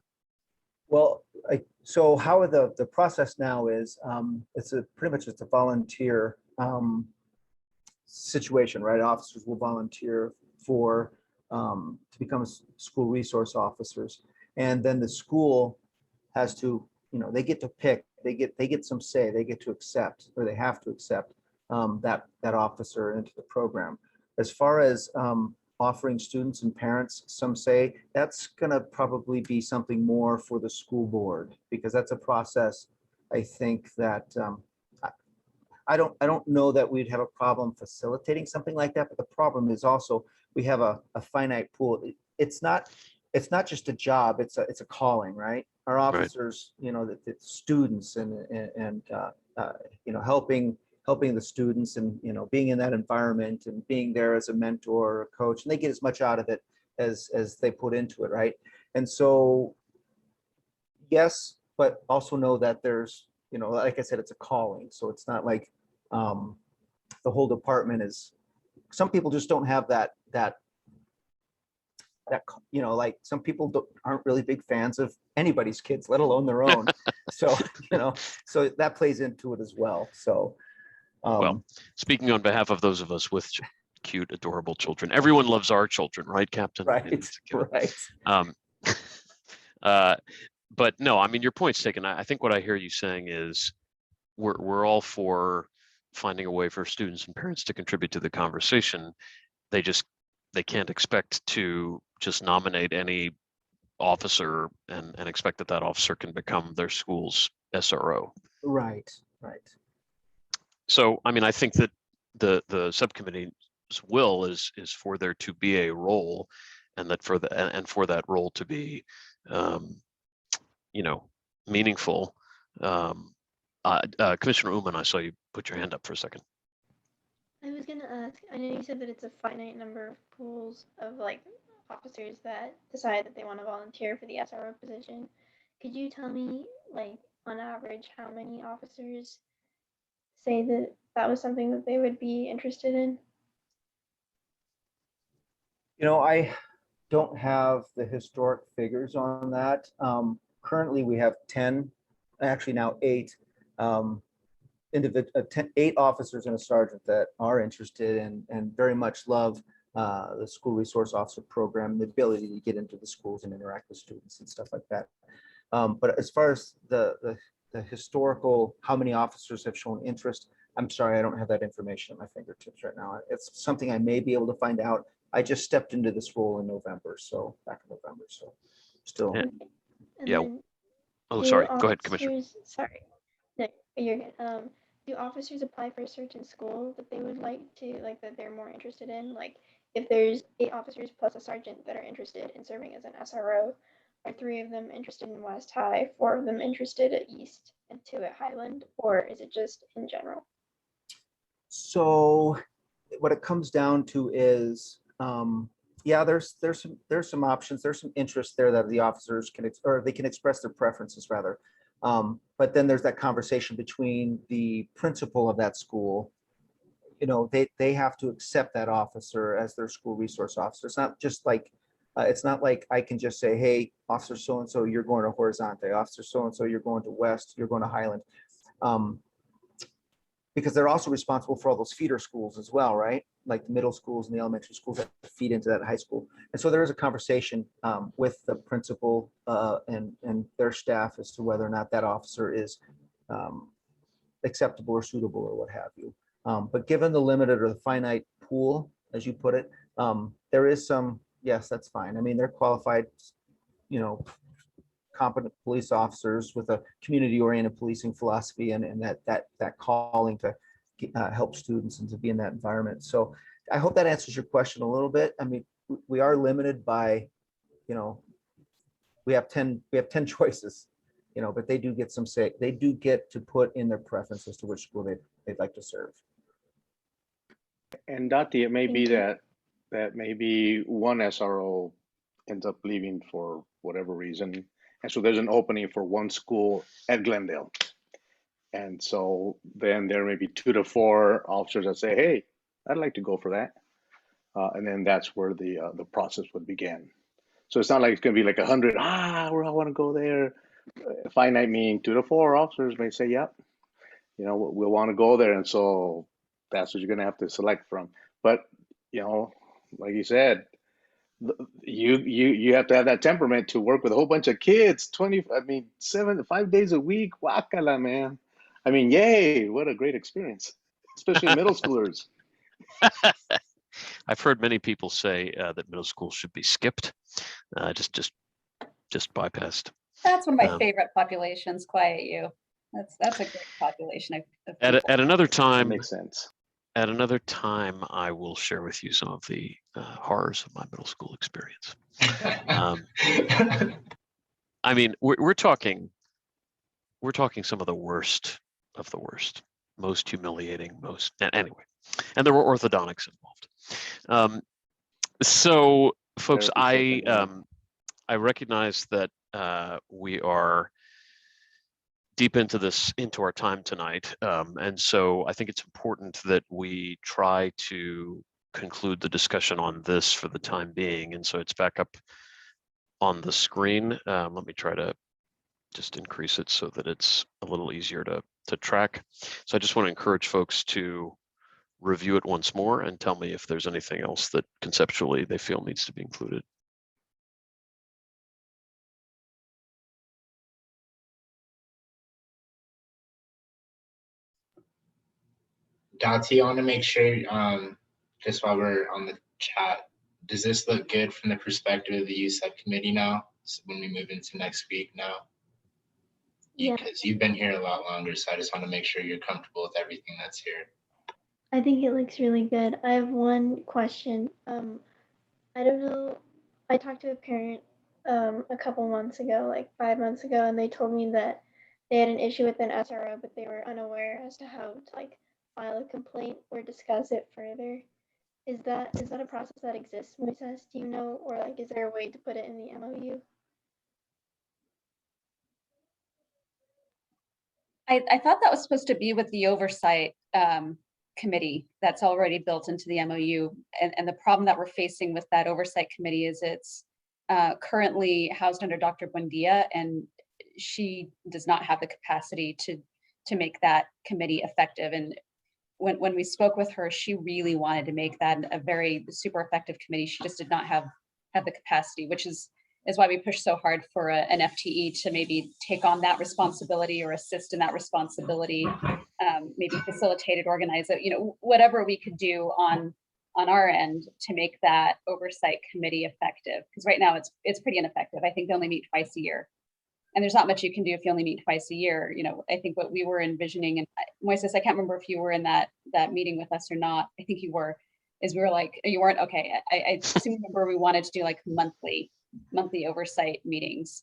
Well, so how the process now is, it's pretty much a volunteer situation, right? Officers will volunteer for to become school resource officers, and then the school has to, they get to pick, they get some say, they get to accept, or they have to accept that officer into the program. As far as offering students and parents some say, that's going to probably be something more for the school board, because that's a process, I think, that I don't know that we'd have a problem facilitating something like that. But the problem is also we have a finite pool. It's not just a job, it's a calling, right? Our officers, the students and helping the students, and being in that environment and being there as a mentor or a coach, and they get as much out of it as they put into it, right? And so yes, but also know that there's, like I said, it's a calling. So it's not like the whole department is, some people just don't have that that, like some people aren't really big fans of anybody's kids, let alone their own. So, so that plays into it as well. So, well, speaking on behalf of those of us with cute, adorable children, everyone loves our children, right, Captain? I mean, right. But no, I mean, your point's taken. I think what I hear you saying is we're all for finding a way for students and parents to contribute to the conversation. They can't expect to just nominate any officer and expect that officer can become their school's SRO. Right. So, I mean, I think that the subcommittee's will is for there to be a role, and that for that role to be, meaningful. Commissioner Uman, I saw you put your hand up for a second. I was gonna ask, I know you said that it's a finite number of pools of like officers that decide that they want to volunteer for the SRO position. Could you tell me, like, on average, how many officers say that that was something that they would be interested in? I don't have the historic figures on that. Currently, we have 10, actually now 8, 8 officers and a sergeant that are interested and very much love the school resource officer program, the ability to get into the schools and interact with students and stuff like that. But as far as the historical, how many officers have shown interest, I'm sorry, I don't have that information at my fingertips right now. It's something I may be able to find out. I just stepped into this role in November, back in November, so still. Yeah. Oh, sorry. Go ahead, Commissioner. Sorry. No, you're good. Do officers apply for a certain school that they would like to, like, that they're more interested in? Like, if there's 8 officers plus a sergeant that are interested in serving as an SRO, are 3 of them interested in West High, 4 of them interested at East, and 2 at Highland, or is it just in general? So what it comes down to is, yeah, there's some options, there's some interest there that the officers can, or they can express their preferences rather. But then there's that conversation between the principal of that school. They have to accept that officer as their school resource officer. It's not just like, it's not like I can just say, hey, officer so-and-so, you're going to Horizonte, officer so-and-so, you're going to West, you're going to Highland. Because they're also responsible for all those feeder schools as well, right? Like the middle schools and the elementary schools that feed into that high school. And so there is a conversation with the principal and their staff as to whether or not that officer is acceptable or suitable or what have you. But given the limited or the finite pool, as you put it, there is some, yes, that's fine. I mean, they're qualified, competent police officers with a community-oriented policing philosophy and that calling to help students and to be in that environment. So I hope that answers your question a little bit. I mean, we are limited by, we have 10 choices, but they do get some say. They do get to put in their preference as to which school they'd like to serve. And Dati, it may be that maybe one SRO ends up leaving for whatever reason. And so there's an opening for one school at Glendale. And so then there may be 2 to 4 officers that say, hey, I'd like to go for that. And then that's where the process would begin. So it's not like it's going to be like 100, I want to go there. Finite meaning 2 to 4 officers may say, yep, we'll want to go there. And so that's what you're going to have to select from. But, like you said, you have to have that temperament to work with a whole bunch of kids, 5 days a week. Wakala, man. I mean, yay, what a great experience, especially middle schoolers. I've heard many people say that middle school should be skipped, just bypassed. That's one of my favorite populations, Quiet U. That's a great population of at another time. That makes sense. At another time, I will share with you some of the horrors of my middle school experience. I mean, we're talking some of the worst of the worst, most humiliating, anyway. And there were orthodontics involved. So, folks, I recognize that we are deep into our time tonight. And so I think it's important that we try to conclude the discussion on this for the time being. And so it's back up on the screen. Let me try to just increase it so that it's a little easier to track. So I just want to encourage folks to review it once more and tell me if there's anything else that conceptually they feel needs to be included. Dati, I want to make sure, just while we're on the chat, does this look good from the perspective of the youth subcommittee now? So when we move into next week now? Yeah, Because you've been here a lot longer, so I just want to make sure you're comfortable with everything that's here. I think it looks really good. I have one question. I don't know. I talked to a parent a couple months ago, like 5 months ago, and they told me that they had an issue with an SRO, but they were unaware as to how to like file a complaint or discuss it further. Is that a process that exists, Moises? Do you know, or like is there a way to put it in the MOU? I thought that was supposed to be with the oversight committee that's already built into the MOU. And the problem that we're facing with that oversight committee is it's currently housed under Dr. Buendia, and she does not have the capacity to make that committee effective. And when we spoke with her, she really wanted to make that a very super effective committee. She just did not have the capacity, which is why we push so hard for an FTE to maybe take on that responsibility or assist in that responsibility, maybe facilitate it, organize it, whatever we could do on our end to make that oversight committee effective. Because right now it's pretty ineffective. I think they only meet twice a year. And there's not much you can do if you only meet twice a year. I think what we were envisioning, and Moises, I can't remember if you were in that meeting with us or not. I think you were, is we were like, you weren't, okay. I seem to remember we wanted to do like monthly oversight meetings.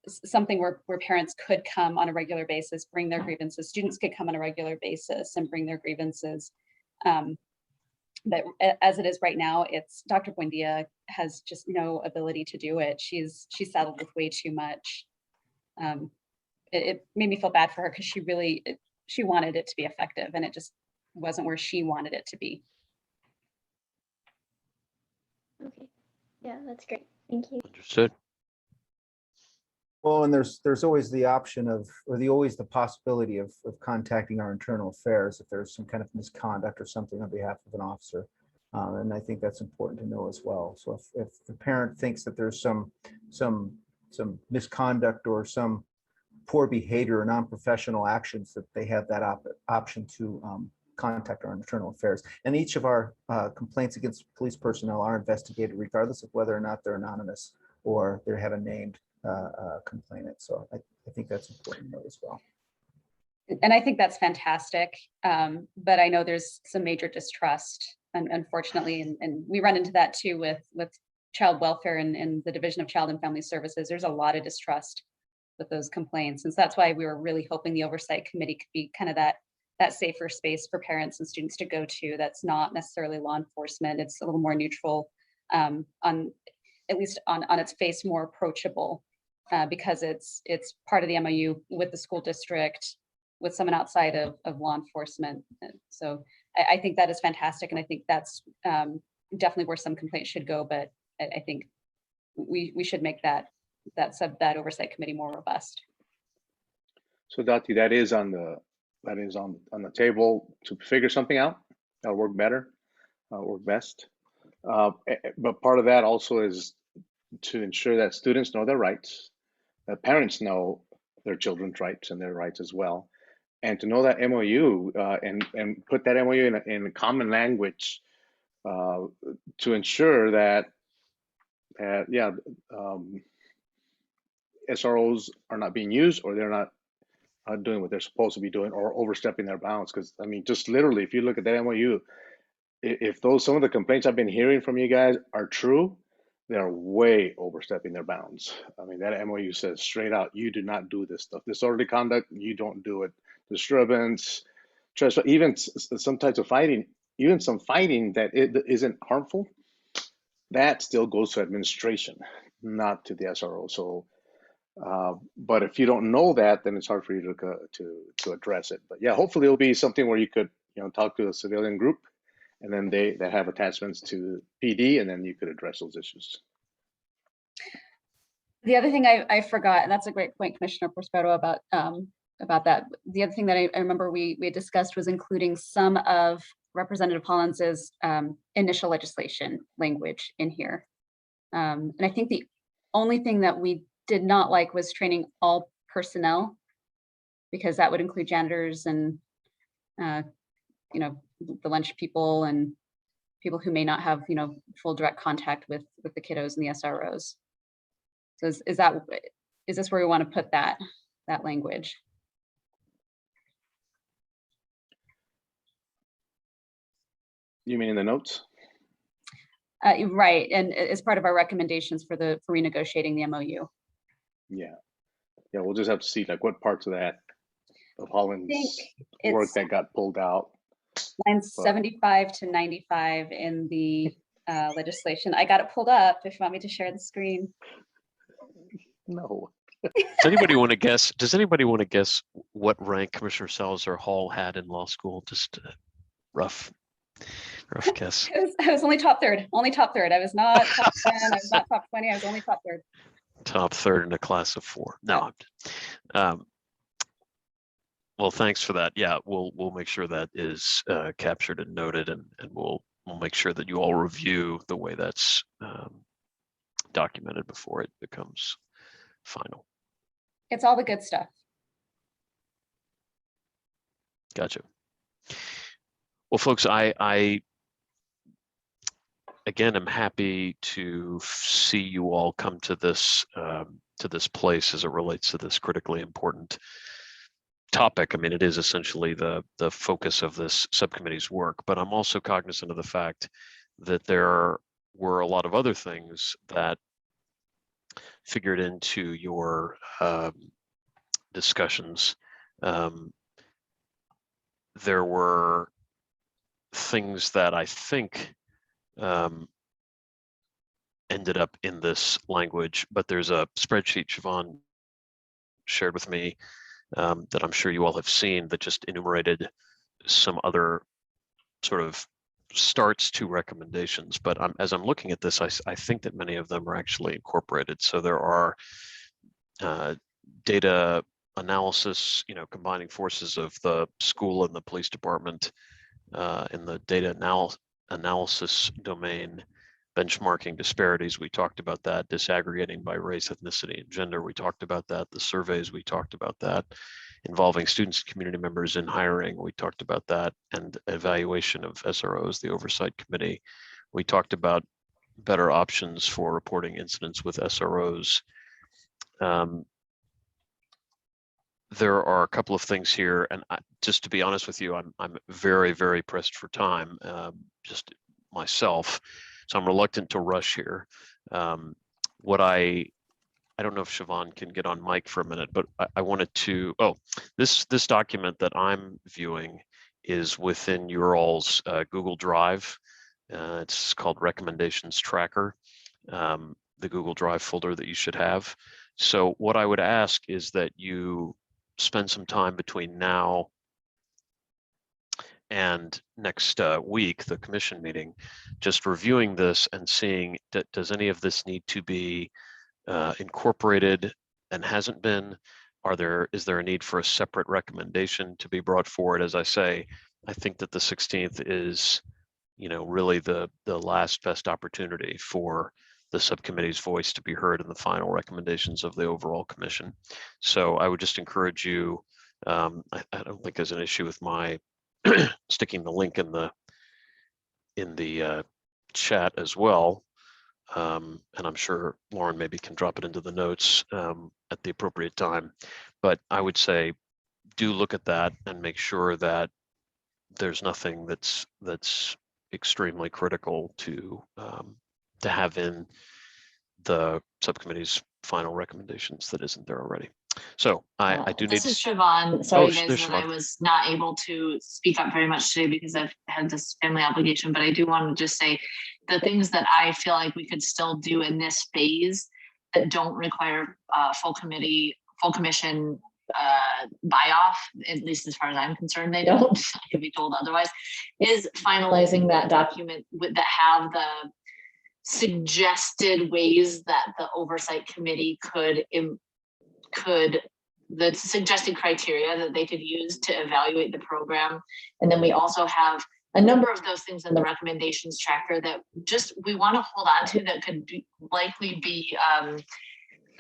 Something where parents could come on a regular basis, bring their grievances. Students could come on a regular basis and bring their grievances. But as it is right now, it's Dr. Buendia has just no ability to do it. She's saddled with way too much. It made me feel bad for her because she wanted it to be effective, and it just wasn't where she wanted it to be. Okay, yeah, that's great. Thank you. Understood. Well, and there's always the option of, or always the possibility of contacting our internal affairs if there's some kind of misconduct or something on behalf of an officer. And I think that's important to know as well. So if the parent thinks that there's some misconduct or some poor behavior or non-professional actions, that they have that option to contact our internal affairs. And each of our complaints against police personnel are investigated regardless of whether or not they're anonymous or they have a named complainant. So I think that's important to know as well. And I think that's fantastic. But I know there's some major distrust, unfortunately, and we run into that too with child welfare and the Division of Child and Family Services. There's a lot of distrust with those complaints. And so that's why we were really hoping the oversight committee could be kind of that safer space for parents and students to go to. That's not necessarily law enforcement. It's a little more neutral, on at least on its face, more approachable. Because it's part of the MOU with the school district, with someone outside of law enforcement. And so I think that is fantastic. And I think that's definitely where some complaints should go. But I think we should make that oversight committee more robust. So Dati, that is on the table to figure something out. That'll work better, work best. But part of that also is to ensure that students know their rights, that parents know their children's rights and their rights as well, and to know that MOU and put that MOU in a common language to ensure that SROs are not being used, or they're not doing what they're supposed to be doing, or overstepping their bounds. Because I mean, just literally, if you look at that MOU, if some of the complaints I've been hearing from you guys are true, they're way overstepping their bounds. I mean, that MOU says straight out, you do not do this stuff. Disorderly conduct, you don't do it. Disturbance, trespass, even some types of fighting, even some fighting that isn't harmful, that still goes to administration, not to the SRO. So, but if you don't know that, then it's hard for you to address it. But yeah, hopefully it'll be something where you could talk to a civilian group and then they have attachments to PD, and then you could address those issues. The other thing I forgot, and that's a great point, Commissioner Prospero, about that. The other thing that I remember we had discussed was including some of Representative Hollins's initial legislation language in here. And I think the only thing that we did not like was training all personnel, because that would include janitors and you know, the lunch people and people who may not have, you know, full direct contact with the kiddos and the SROs. So is this where we want to put that language? You mean in the notes? Right, and as part of our recommendations for renegotiating the MOU. Yeah, we'll just have to see like what parts of Holland's work that got pulled out. Lines 75 to 95 in the legislation. I got it pulled up if you want me to share the screen. No. Does anybody want to guess? Does anybody want to guess what rank Commissioner Salazar Hall had in law school? Just a rough guess. I was only top third. Only top third. I was not top 10. I was not top 20. I was only top third. Top third in a class of 4. No. Well, thanks for that. Yeah, we'll make sure that is captured and noted, and we'll make sure that you all review the way that's documented before it becomes final. It's all the good stuff. Gotcha. Well, folks, I again am happy to see you all come to this place as it relates to this critically important topic. I mean, it is essentially the focus of this subcommittee's work, but I'm also cognizant of the fact that there were a lot of other things that figured into your discussions. There were things that I think ended up in this language, but there's a spreadsheet Siobhan shared with me that I'm sure you all have seen that just enumerated some other sort of starts to recommendations. But as I'm looking at this, I think that many of them are actually incorporated. So there are data analysis, combining forces of the school and the police department in the data analysis domain, benchmarking disparities, we talked about that, disaggregating by race, ethnicity, and gender, we talked about that, the surveys, we talked about that, involving students and community members in hiring, we talked about that, and evaluation of SROs, the oversight committee. We talked about better options for reporting incidents with SROs. There are a couple of things here, and just to be honest with you, I'm very, very pressed for time, just myself, so I'm reluctant to rush here. What I don't know if Siobhan can get on mic for a minute, but I wanted to, this document that I'm viewing is within your all's Google Drive. It's called Recommendations Tracker, the Google Drive folder that you should have. So what I would ask is that you spend some time between now and next week, the commission meeting, just reviewing this and seeing does any of this need to be incorporated and hasn't been? Is there a need for a separate recommendation to be brought forward? As I say, I think that the 16th is, really the last best opportunity for the subcommittee's voice to be heard in the final recommendations of the overall commission. So I would just encourage you, I don't think there's an issue with my sticking the link in the chat as well. And I'm sure Lauren maybe can drop it into the notes at the appropriate time. But I would say, do look at that and make sure that there's nothing that's extremely critical to have in the subcommittee's final recommendations that isn't there already. So I do need This is Siobhan. Sorry, guys, there's that Siobhan. I was not able to speak up very much today because I've had this family obligation, but I do want to just say the things that I feel like we could still do in this phase that don't require full commission buy off, at least as far as I'm concerned, they don't. I could be told otherwise, is finalizing that document that have the suggested ways that the oversight committee the suggested criteria that they could use to evaluate the program. And then we also have a number of those things in the recommendations tracker that just we want to hold on to that could likely be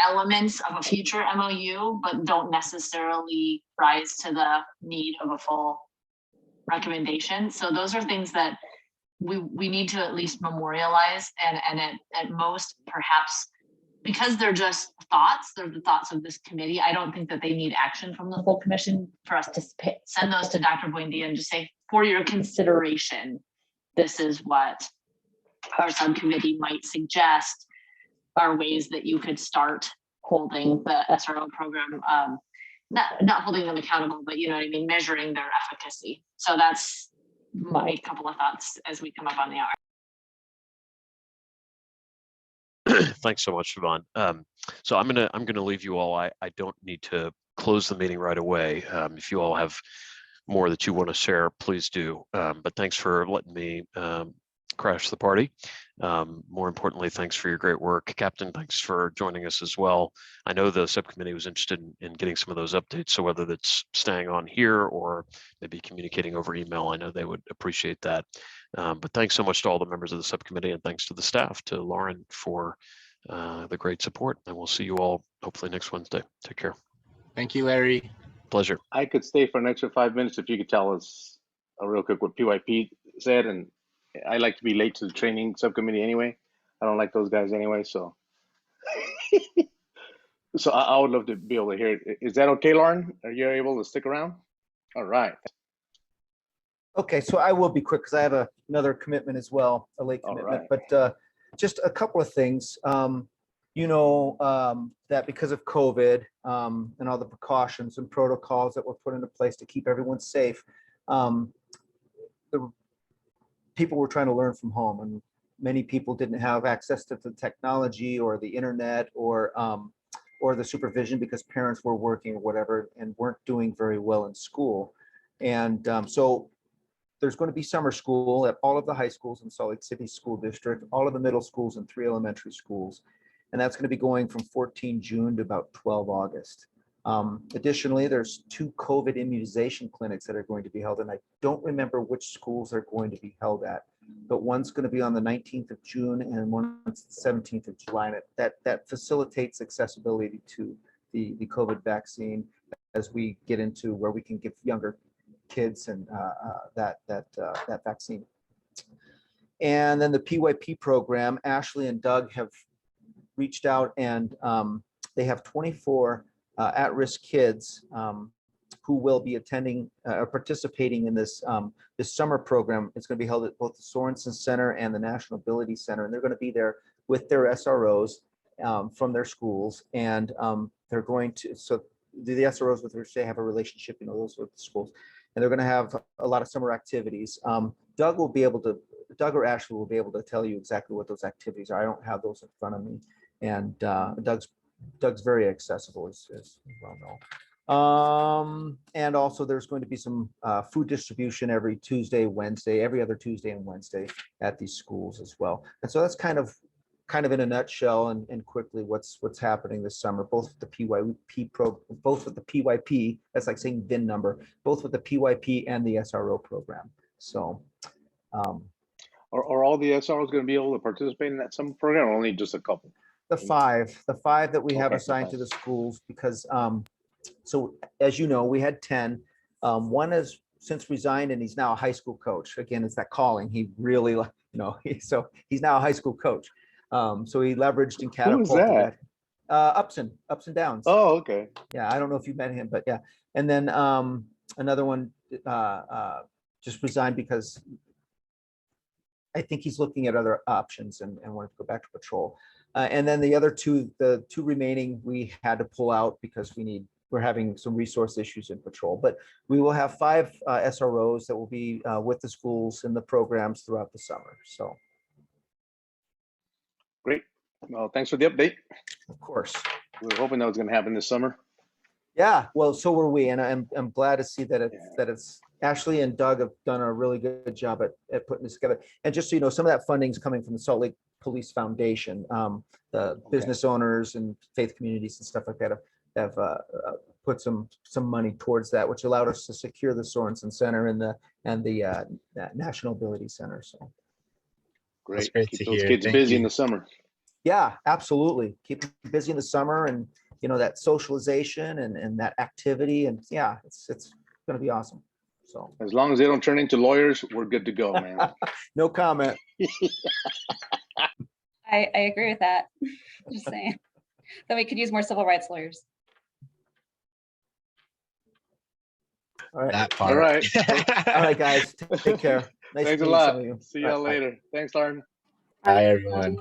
elements of a future MOU, but don't necessarily rise to the need of a full recommendation. So those are things that we need to at least memorialize, and at most perhaps, because they're just thoughts, they're the thoughts of this committee. I don't think that they need action from the full commission for us to send those to Dr. Buendia and just say, for your consideration, this is what our subcommittee might suggest are ways that you could start holding the SRO program, not holding them accountable, but you know what I mean, measuring their efficacy. So that's my couple of thoughts as we come up on the hour. Thanks so much, Siobhan. So I'm gonna leave you all. I don't need to close the meeting right away. If you all have more that you want to share, please do. But thanks for letting me crash the party. More importantly, thanks for your great work. Captain, thanks for joining us as well. I know the subcommittee was interested in getting some of those updates, so whether that's staying on here or maybe communicating over email, I know they would appreciate that. But thanks so much to all the members of the subcommittee, and thanks to the staff, to Lauren for the great support. And we'll see you all hopefully next Wednesday. Take care. Thank you, Larry. Pleasure. I could stay for an extra 5 minutes if you could tell us real quick what PYP said. And I like to be late to the training subcommittee anyway. I don't like those guys anyway, so. So I would love to be able to hear it. Is that okay, Lauren? Are you able to stick around? All right. Okay, so I will be quick because I have another commitment as well, a late commitment. Right. But just a couple of things. You know that because of COVID and all the precautions and protocols that were put into place to keep everyone safe, the people were trying to learn from home, and many people didn't have access to the technology or the internet or the supervision because parents were working or whatever and weren't doing very well in school. And so there's going to be summer school at all of the high schools in Salt Lake City School District, all of the middle schools and 3 elementary schools. And that's going to be going from 14 June to about 12 August. Additionally, there's 2 COVID immunization clinics that are going to be held, and I don't remember which schools they're going to be held at, but one's going to be on the 19th of June and one's the 17th of July. And that facilitates accessibility to the COVID vaccine as we get into where we can give younger kids and that vaccine. And then the PYP program, Ashley and Doug have reached out, and they have 24 at-risk kids who will be attending or participating in this this summer program. It's going to be held at both the Sorensen Center and the National Ability Center, and they're going to be there with their SROs from their schools, and they're going to, so the SROs with which they have a relationship, you know, those with the schools, and they're going to have a lot of summer activities. Doug or Ashley will be able to tell you exactly what those activities are. I don't have those in front of me, and Doug's very accessible, as well known. And also there's going to be some food distribution every Tuesday, Wednesday, every other Tuesday and Wednesday at these schools as well. And so that's kind of in a nutshell and quickly what's happening this summer, both with the PYP, that's like saying VIN number, both with the PYP and the SRO program. So are all the SROs going to be able to participate in that summer program, or only just a couple? The five that we have Okay, assigned to the schools, because so as you know, we had 10. One has since resigned and he's now a high school coach. Again, it's that calling. He really, you know, so he's now a high school coach. So he leveraged and catapulted. Who is that? Ups and downs. Oh, okay. Yeah, I don't know if you met him, but yeah. And then another one just resigned because I think he's looking at other options and wanted to go back to patrol. And then the other two, the 2 remaining, we had to pull out because we're having some resource issues in patrol. But we will have 5 SROs that will be with the schools and the programs throughout the summer. So. Great. Well, thanks for the update. Of course. We were hoping that was going to happen this summer. Yeah, well, so were we, and I'm glad to see that it's Ashley and Doug have done a really good job at putting this together. And just so you know, some of that funding is coming from the Salt Lake Police Foundation. The business owners and faith communities and stuff like that have put some money towards that, which allowed us to secure the Sorensen Center and the National Ability Center. So Great. great Keep to those hear. kids Thank busy in you. the summer. yeah, absolutely. Keep them busy in the summer and, you know, that socialization and that activity. And yeah, it's going to be awesome. So As long as they don't turn into lawyers, we're good to go, man. no comment. I agree with that. Just saying. Then we could use more civil rights lawyers. All right. That part. All right. All right, guys. Take care. Nice Thanks a meeting lot. some of you. See All y'all right, bye. later. Thanks, Lauren. Bye, everyone.